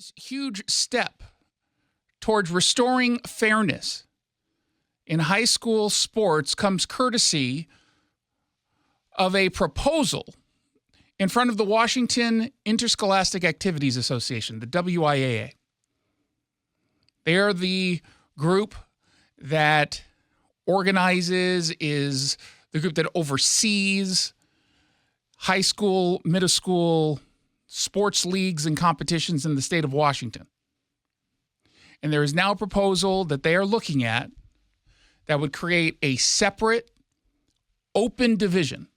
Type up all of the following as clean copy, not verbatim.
This huge step towards restoring fairness in high school sports comes courtesy of a proposal in front of the Washington Interscholastic Activities Association, the WIAA. They are the group that organizes, is the group that oversees high school, middle school sports leagues and competitions in the state of Washington. And there is now a proposal that they are looking at that would create a separate open division.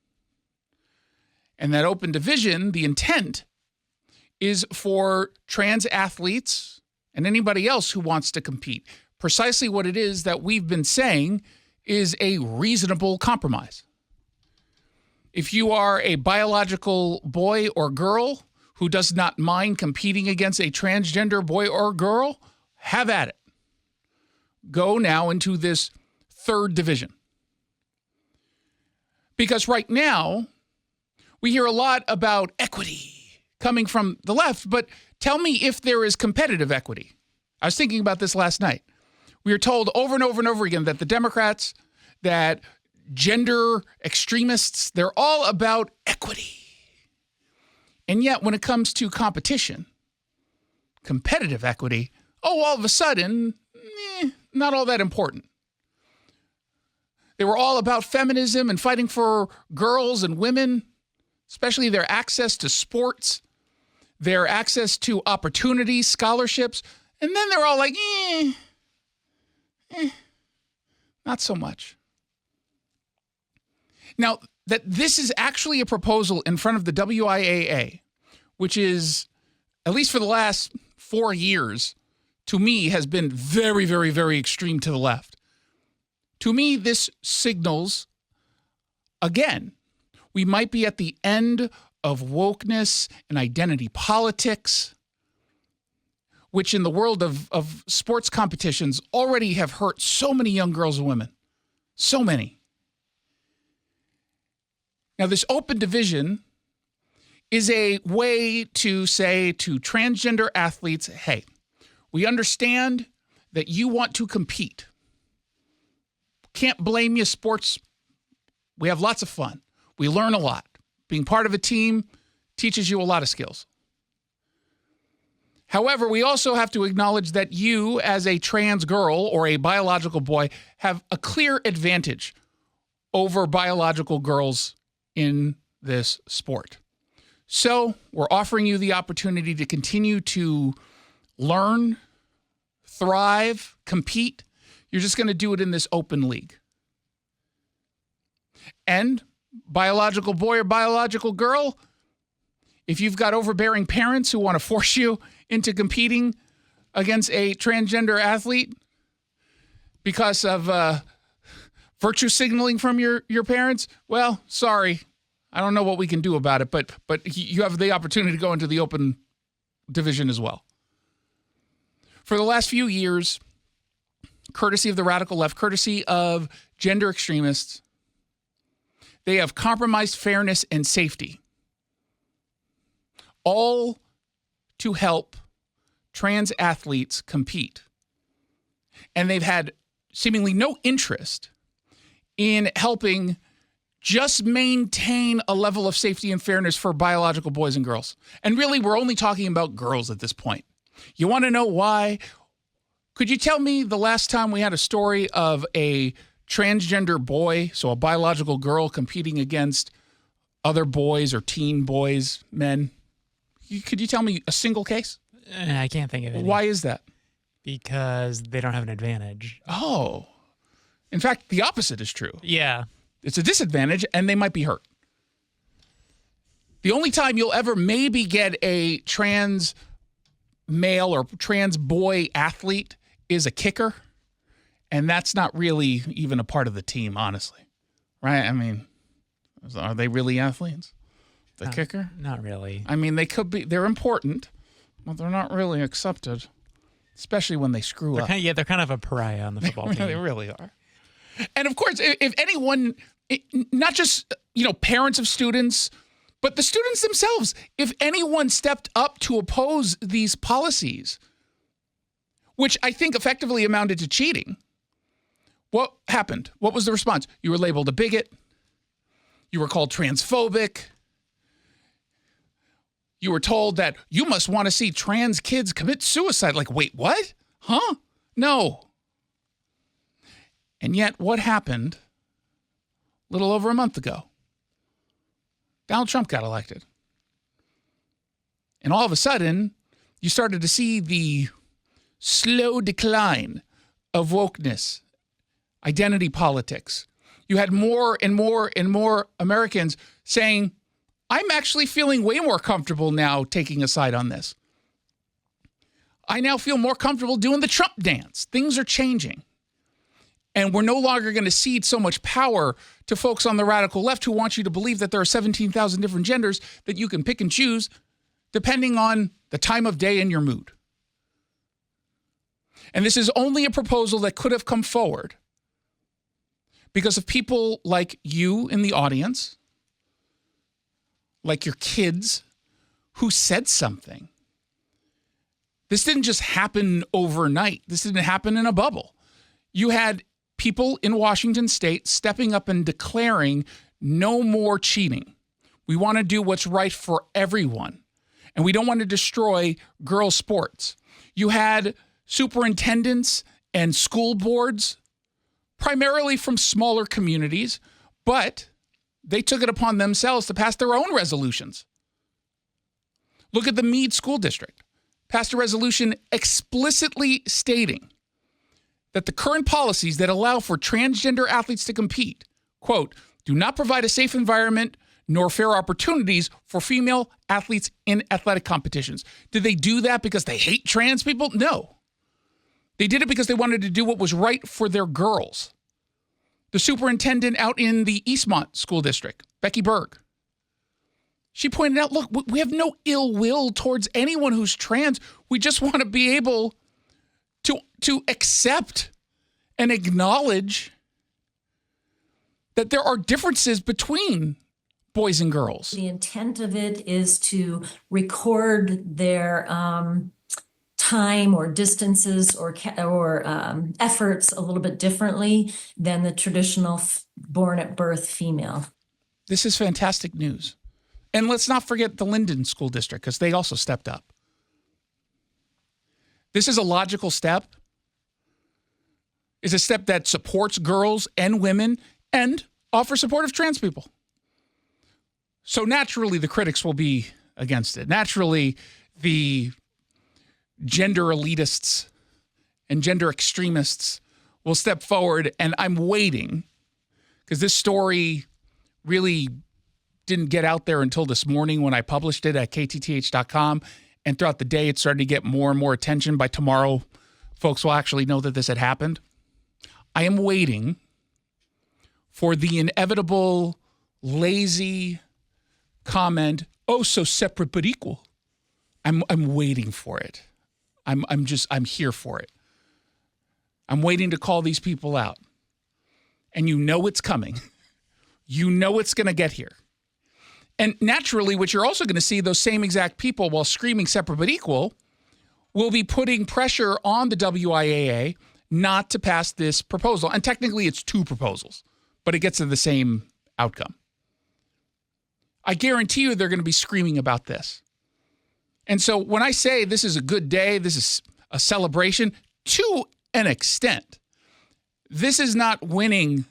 And that open division, the intent is for trans athletes and anybody else who wants to compete. Precisely what it is that we've been saying is a reasonable compromise. If you are a biological boy or girl who does not mind competing against a transgender boy or girl, have at it. Go now into this third division. Because right now, we hear a lot about equity coming from the left, but tell me if there is competitive equity. I was thinking about this last night. We are told over and over and over again that the Democrats, that gender extremists, they're all about equity. And yet, when it comes to competition, competitive equity, all of a sudden, not all that important. They were all about feminism and fighting for girls and women, especially their access to sports, their access to opportunities, scholarships. And then they're all like, not so much. Now, that this is actually a proposal in front of the WIAA, which is, at least for the last 4 years, to me has been very, very, very extreme to the left. To me, this signals, again, we might be at the end of wokeness and identity politics, which in the world of sports competitions already have hurt so many young girls and women. So many. Now, this open division is a way to say to transgender athletes, hey, we understand that you want to compete. Can't blame you, sports. We have lots of fun. We learn a lot. Being part of a team teaches you a lot of skills. However, we also have to acknowledge that you, as a trans girl or a biological boy, have a clear advantage over biological girls in this sport. So we're offering you the opportunity to continue to learn, thrive, compete. You're just going to do it in this open league. And biological boy or biological girl, if you've got overbearing parents who want to force you into competing against a transgender athlete because of virtue signaling from your parents, well, sorry. I don't know what we can do about it, but you have the opportunity to go into the open division as well. For the last few years, courtesy of the radical left, courtesy of gender extremists, they have compromised fairness and safety, all to help trans athletes compete. And they've had seemingly no interest in helping just maintain a level of safety and fairness for biological boys and girls. And really, we're only talking about girls at this point. You want to know why? Could you tell me the last time we had a story of a transgender boy, so a biological girl, competing against other boys or teen boys, men? Could you tell me a single case? I can't think of it. Why is that? Because they don't have an advantage. Oh. In fact, the opposite is true. Yeah. It's a disadvantage, and they might be hurt. The only time you'll ever maybe get a trans male or trans boy athlete is a kicker, and that's not really even a part of the team, honestly. Right? I mean, are they really athletes? The kicker? Not really. I mean, they could be. They're important, but they're not really accepted, especially when they screw up. They're kind of a pariah on the football team. They really are. And of course, if anyone, not just, parents of students, But the students themselves, if anyone stepped up to oppose these policies, which I think effectively amounted to cheating, what happened? What was the response? You were labeled a bigot. You were called transphobic. You were told that you must want to see trans kids commit suicide. Like, wait, what? Huh? No. And yet, what happened a little over a month ago? Donald Trump got elected. And all of a sudden, you started to see the slow decline of wokeness, identity politics. You had more and more and more Americans saying, I'm actually feeling way more comfortable now taking a side on this. I now feel more comfortable doing the Trump dance. Things are changing. And we're no longer going to cede so much power to folks on the radical left who want you to believe that there are 17,000 different genders that you can pick and choose depending on the time of day and your mood. And this is only a proposal that could have come forward because of people like you in the audience, like your kids, who said something. This didn't just happen overnight. This didn't happen in a bubble. You had people in Washington state stepping up and declaring no more cheating. We want to do what's right for everyone. And we don't want to destroy girls' sports. You had superintendents and school boards, primarily from smaller communities, but they took it upon themselves to pass their own resolutions. Look at the Meade School District. Passed a resolution explicitly stating that the current policies that allow for transgender athletes to compete, quote, do not provide a safe environment nor fair opportunities for female athletes in athletic competitions. Did they do that because they hate trans people? No. They did it because they wanted to do what was right for their girls. The superintendent out in the Eastmont School District, Becky Berg, she pointed out, look, we have no ill will towards anyone who's trans. We just want to be able to accept and acknowledge that there are differences between boys and girls. The intent of it is to record their time or distances or efforts a little bit differently than the traditional born at birth female. This is fantastic news. And let's not forget the Linden School District, because they also stepped up. This is a logical step. It's a step that supports girls and women and offers support of trans people. So naturally, the critics will be against it. Naturally, the gender elitists and gender extremists will step forward. And I'm waiting, because this story really didn't get out there until this morning when I published it at KTTH.com. And throughout the day, it started to get more and more attention. By tomorrow, folks will actually know that this had happened. I am waiting for the inevitable, lazy comment, oh, so separate but equal. I'm waiting for it. I'm here for it. I'm waiting to call these people out. And you know it's coming. You know it's going to get here. And naturally, what you're also going to see, those same exact people, while screaming separate but equal, will be putting pressure on the WIAA not to pass this proposal. And technically, it's two proposals, but it gets to the same outcome. I guarantee you they're going to be screaming about this. And so when I say this is a good day, this is a celebration, to an extent, this is not winning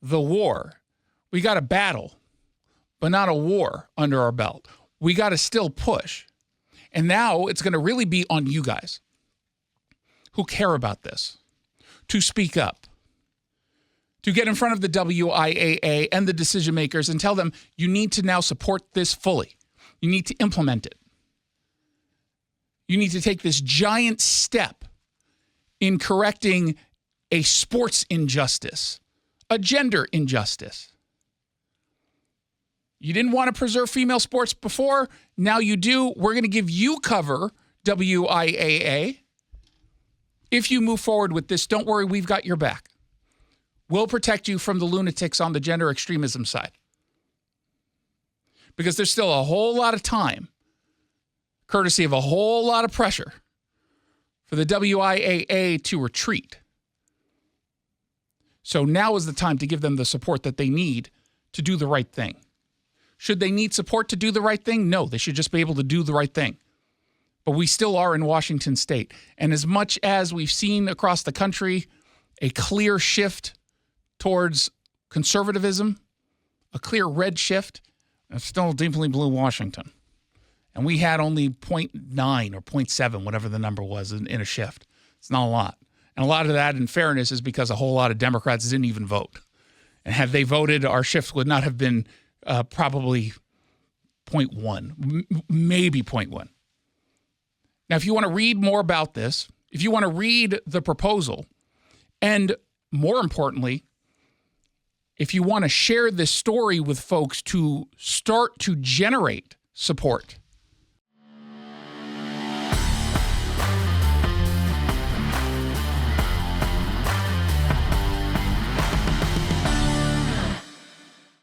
the war. We got a battle, but not a war under our belt. We got to still push. And now it's going to really be on you guys who care about this to speak up, to get in front of the WIAA and the decision makers and tell them you need to now support this fully. You need to implement it. You need to take this giant step in correcting a sports injustice, a gender injustice. You didn't want to preserve female sports before. Now you do. We're going to give you cover, WIAA. If you move forward with this, don't worry, we've got your back. We'll protect you from the lunatics on the gender extremism side. because there's still a whole lot of time, courtesy of a whole lot of pressure, for the WIAA to retreat. So now is the time to give them the support that they need to do the right thing. Should they need support to do the right thing? No, they should just be able to do the right thing. But we still are in Washington state. And as much as we've seen across the country a clear shift towards conservatism, a clear red shift, it's still deeply blue Washington. And we had only 0.9 or 0.7, whatever the number was, in a shift. It's not a lot. And a lot of that, in fairness, is because a whole lot of Democrats didn't even vote. And had they voted, our shift would not have been probably 0.1, maybe 0.1. Now, if you want to read more about this, if you want to read the proposal, and more importantly, if you want to share this story with folks to start to generate support